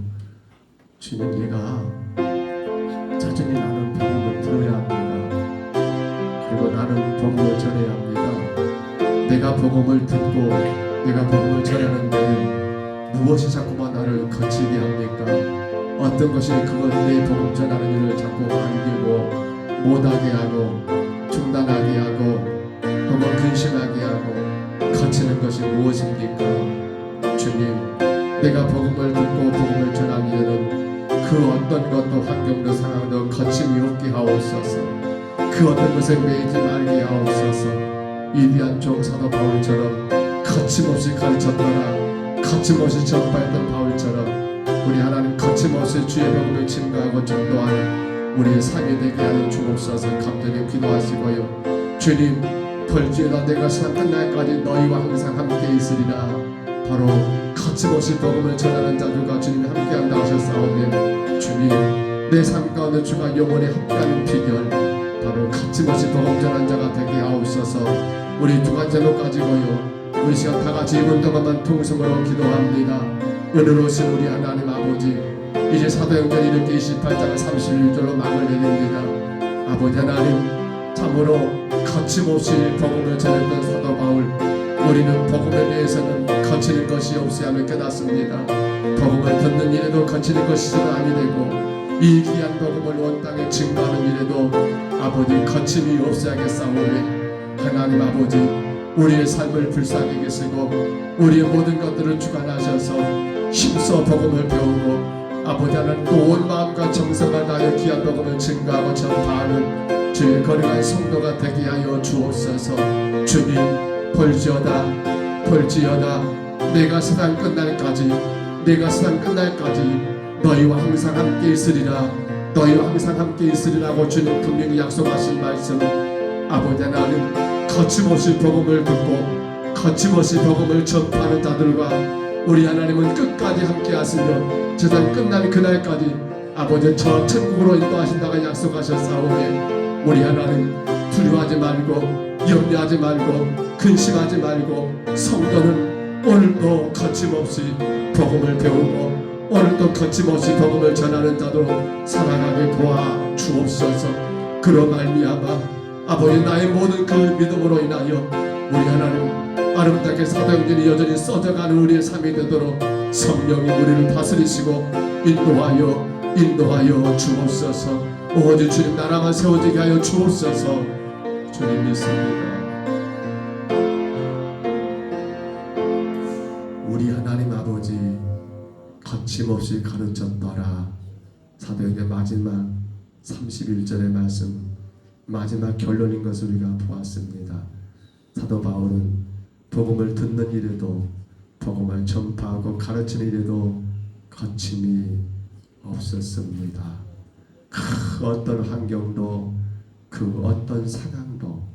주님, 내가 자전히 나는 복음을 들어야 합니다. 그리고 나는 복음을 전해야 합니다. 내가 복음을 듣고 내가 복음을 전하는데 무엇이 자꾸만 나를 거치게 합니까? 어떤 것이 그것 내 복음 전하는 일을 자꾸 말리고 못하게 하고 중단하게 하고 혹은 근심하게 하고 거치는 것이 무엇입니까? 주님, 내가 복음을 듣고 복음을 전하기 전에는 그 어떤 것도 환경도 상황도 거침이 없게 하옵소서. 그 어떤 것에 매이지 말게 하옵소서. 위대한 종 사도 바울처럼 거침없이 가르쳤더라 거침없이 전파했던 바울처럼 우리 하나님 거침없이 주의 복음을 증거하고 전도하는 우리의 삶이 되게 하여 주옵소서. 감사히 기도하시고요. 주님, 벌지어다 내가 세상 끝날까지 너희와 항상 함께 있으리라. 바로 거침없이 복음을 전하는 자들과 주님이 함께한다 하셨사오니 주님, 내 삶 가운데 주가 영원히 함께하는 비결 바로 거침없이 복음 전하는 자가 되게 하옵소서. 우리 두 가지 제목 가지고요. 우리 시간 다 같이 2분 동안만 통성으로 기도합니다. 은혜로우신 우리 하나님 아버지, 이제 사도행전 이렇게 28장 31절로 막을 내립니다. 아버지 하나님, 참으로 거침없이 복음을 전했던 사도 바울, 우리는 복음에 대해서는 거치는 것이 없어야 함을 깨닫습니다. 복음을 듣는 일에도 거치는 것이 아니 되고 이 귀한 복음을 온 땅에 증거하는 일에도 아버지 거침이 없어야겠사오니 하나님 아버지, 우리의 삶을 불쌍히 계시고 우리의 모든 것들을 주관하셔서 힘써 복음을 배우고 아버지 하나님 또 온 마음과 정성을 다하여 귀한 복음을 증거하고 전파하는 주의 거룩한 성도가 되게 하여 주옵소서. 주님, 볼지어다 내가 세상 끝날까지 너희와 항상 함께 있으리라. 너희와 항상 함께 있으리라고 주님 분명히 약속하신 말씀, 아버지 하나님, 거침없이 복음을 듣고 거침없이 복음을 전파하는 자들과 우리 하나님은 끝까지 함께 하시며 세상 끝나는 그날까지 아버지 저 천국으로 인도하신다고 약속하셨사오니 우리 하나님 두려워하지 말고 염려하지 말고 근심하지 말고 성도는 오늘도 거침없이 복음을 배우고 오늘도 거침없이 복음을 전하는 자로 살아가게 도와 주옵소서. 그로 말미암아 아버지 나의 모든 그 믿음으로 인하여 우리 하나님 아름답게 사도행전이 여전히 써져가는 우리의 삶이 되도록 성령이 우리를 다스리시고 인도하여 주옵소서. 오직 주님 나라만 세워지게 하여 주옵소서. 주님 믿습니다. 우리 하나님 아버지, 거침없이 가르쳤더라. 사도행전 마지막 31절의 말씀, 마지막 결론인 것을 우리가 보았습니다. 사도 바울은 복음을 듣는 일에도 복음을 전파하고 가르치는 일에도 거침이 없었습니다. 그 어떤 환경도 그 어떤 상황도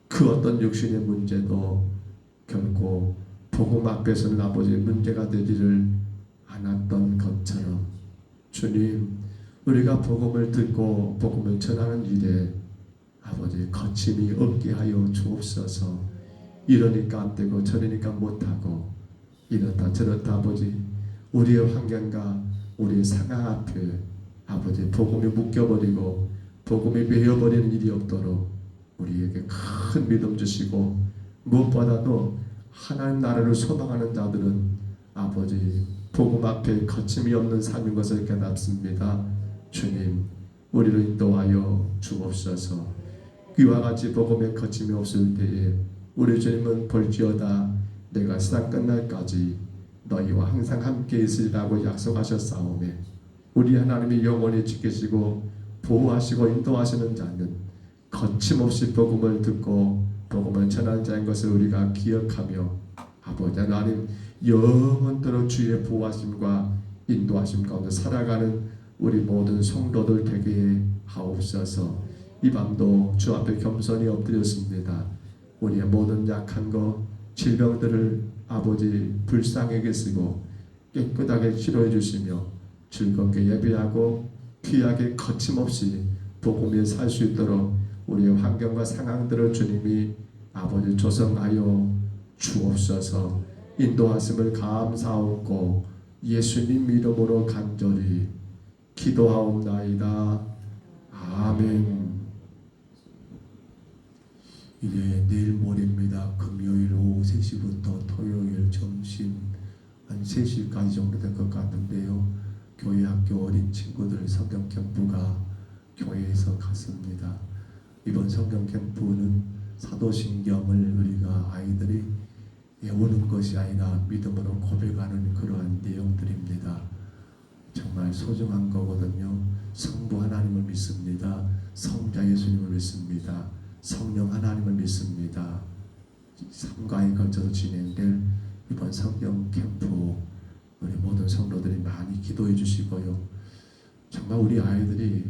그 어떤 육신의 문제도 결코 복음 앞에서는 아버지 문제가 되지를 않았던 것처럼 주님, 우리가 복음을 듣고 복음을 전하는 일에 아버지 거침이 없게 하여 주옵소서. 이러니까 안 되고 저러니까 못하고 이렇다 저렇다 아버지 우리의 환경과 우리의 상황 앞에 아버지 복음이 묶여버리고 복음이 매여버리는 일이 없도록 우리에게 큰 믿음 주시고 무엇보다도 하나님 나라를 소망하는 자들은 아버지 복음 앞에 거침이 없는 삶인 것을 깨닫습니다. 주님, 우리를 인도하여 주옵소서. 이와 같이 복음의 거침이 없을 때에 우리 주님은 볼지어다 내가 세상 끝날까지 너희와 항상 함께 있으리라고 약속하셨사오매 우리 하나님이 영원히 지키시고 보호하시고 인도하시는 자는 거침없이 복음을 듣고 복음을 전하는 자인 것을 우리가 기억하며 아버지 하나님 영원토록 주의 보호하심과 인도하심 가운데 살아가는 우리 모든 성도들 되게 하옵소서. 이 밤도 주 앞에 겸손히 엎드렸습니다. 우리의 모든 약한 것 질병들을 아버지 불쌍하게 쓰고 깨끗하게 치료해 주시며 즐겁게 예배하고 귀하게 거침없이 복음에 살 수 있도록 우리의 환경과 상황들을 주님이 아버지 조성하여 주옵소서. 인도하심을 감사하고 예수님 이름으로 간절히 기도하옵나이다. 아멘. 이제 내일 모레입니다. 금요일 오후 3시부터 토요일 점심 한 3시까지 정도 될 것 같은데요. 교회 학교 어린 친구들 성경 캠프가 교회에서 갔습니다. 이번 성경 캠프는 사도신경을 우리가 아이들이 외우는 것이 아니라 믿음으로 고백하는 그러한 내용들입니다. 정말 소중한 거거든요. 성부 하나님을 믿습니다. 성자 예수님을 믿습니다. 성령 하나님을 믿습니다. 3과에 걸쳐서 진행될 이번 성경 캠프 우리 모든 성도들이 많이 기도해 주시고요. 정말 우리 아이들이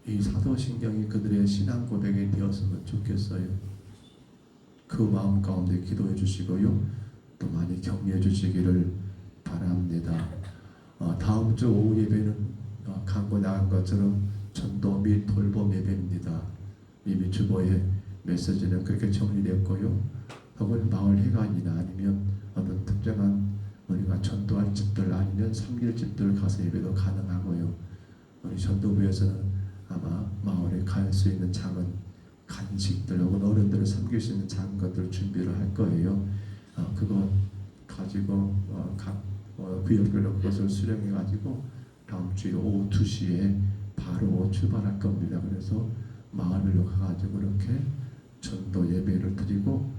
이 사도신경이 그들의 신앙 고백이 되었으면 좋겠어요. 그 마음 가운데 기도해 주시고요. 또 많이 격려해 주시기를 바랍니다. 다음 주 오후 예배는 광고 나간 것처럼 전도 및 돌봄 예배입니다. 이미 주보의 메시지는 그렇게 정리됐고요. 혹은 마을 회관이나 아니면 어떤 특정한 우리가 전도할 집들 아니면 섬길 집들 가서 예배도 가능하고요. 우리 전도부에서는 아마 마을에 갈 수 있는 작은 간식들 혹은 어른들을 섬길 수 있는 작은 것들을 준비를 할 거예요. 그거 가지고 각 구역별로 그것을 수령해 가지고 다음 주에 오후 2시에 바로 출발할 겁니다. 그래서 마을로 가가지고 그렇게 전도 예배를 드리고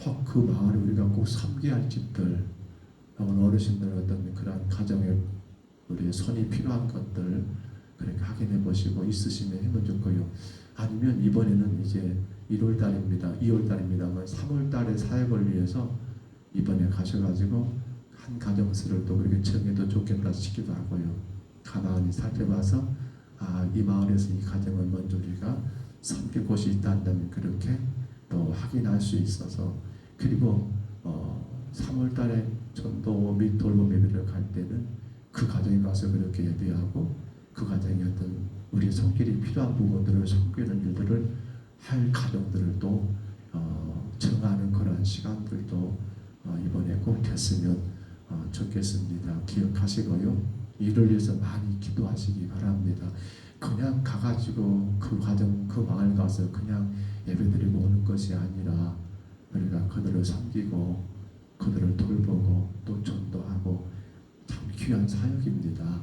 혹 그 마을에 우리가 꼭 섬겨야 할 집들 혹은 어르신들 어떤 그런 가정에 우리의 손이 필요한 것들 그렇게 확인해 보시고 있으시면 해면 좋고요. 아니면 이번에는 이제 1월달입니다. 2월달입니다만 3월달에 사역을 위해서 이번에 가셔가지고 한 가정수를 또 그렇게 정해도 좋겠다 싶기도 하고요. 가만히 살펴봐서 이 마을에서 이 가정을 먼저 우리가 섬길 곳이 있다 한다면 그렇게 또 확인할 수 있어서 그리고 3월달에 전도 및 돌봄 예배를 갈 때는 그 가정에 가서 그렇게 예배하고 그 가정에 어떤 우리 손길이 필요한 부분들을 섬기는 일들을 할 가정들을 또 정하는 그런 시간들도 이번에 꼭 됐으면 좋겠습니다. 기억하시고요. 이를 위해서 많이 기도하시기 바랍니다. 그냥 가가지고 그 가정 그 마을 가서 그냥 예배드리고 오는 것이 아니라 우리가 그들을 섬기고 그들을 돌보고 또 전도하고 참 귀한 사역입니다.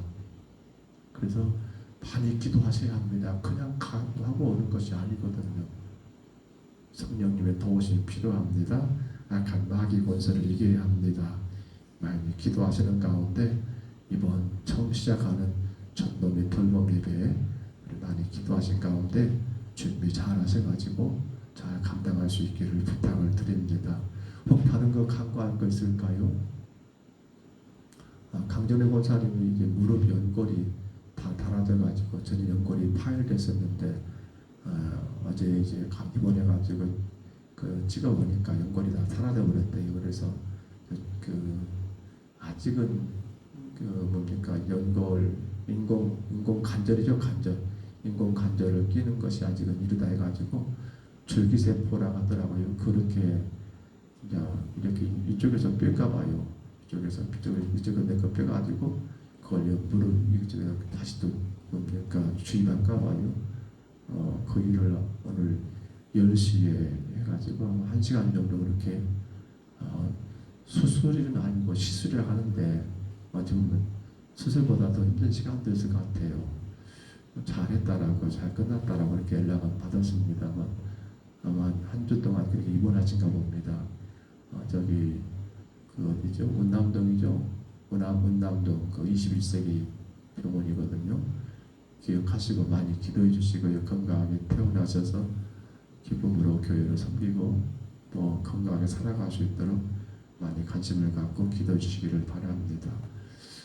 그래서 많이 기도하셔야 합니다. 그냥 하고 오는 것이 아니거든요. 성령님의 도우심이 필요합니다. 악한 마귀 권세를 이겨야 합니다. 많이 기도하시는 가운데 이번 처음 시작하는 전도 및 돌봄 예배에 많이 기도하신 가운데 준비 잘 하셔가지고 잘 감당할 수 있기를 부탁을 드립니다. 혹 다른 거 간과한 거 있을까요? 강전의 권사님이 이제 무릎 연골이 다 달아져가지고 전에 연골이 파열됐었는데 어제 이제 입원해가지고 찍어보니까 연골이 다 사라져 버렸대요. 그래서 아직은 뭡니까 연골 인공 관절이죠. 인공 관절을 끼는 것이 아직은 이르다 해가지고 줄기세포라고 하더라고요. 그렇게 이렇게 이쪽에서 뺄까봐요. 이쪽에서 내거 빼가지고 그걸 무릎 이쪽에 다시 또 뭡니까 주입할까봐요. 그 일을 오늘 10시에 해가지고 1시간 정도 그렇게 수술은 아니고 시술이라 하는데 좀 수술보다 더 힘든 시간도 있을 것 같아요. 잘했다라고 잘 끝났다라고 이렇게 연락은 받았습니다만 아마 한 주 동안 그렇게 입원하신가 봅니다. 저기 그 어디죠? 운남동이죠? 운남동 그 21세기 병원이거든요. 기억하시고 많이 기도해 주시고요. 건강하게 태어나셔서 기쁨으로 교회를 섬기고 또 건강하게 살아갈 수 있도록 많이 관심을 갖고 기도해 주시기를 바랍니다.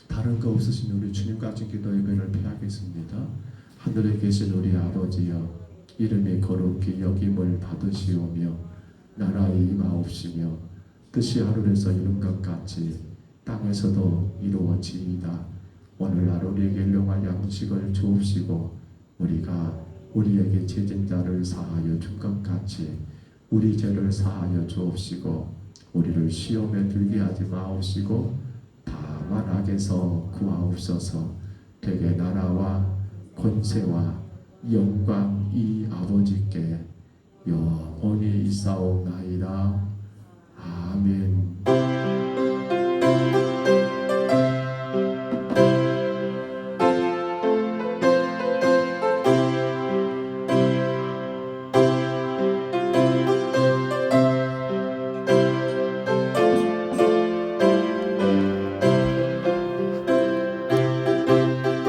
다른 거 없으신 우리 주님 같은 기도 예배를 드리겠습니다. 하늘에 계신 우리 아버지여, 이름이 거룩히 여김을 받으시오며 나라의 임하옵시며 뜻이 하늘에서 이룬 것 같이 땅에서도 이루어지이다. 오늘날 우리에게 일용할 양식을 주옵시고 우리가 우리에게 죄진 자를 사하여 준 것 같이 우리 죄를 사하여 주옵시고 우리를 시험에 들게 하지 마옵시고 다만 악에서 구하옵소서. 되게 나라와 권세와 영광이 아버지께 영원히 있사옵나이다. 아멘.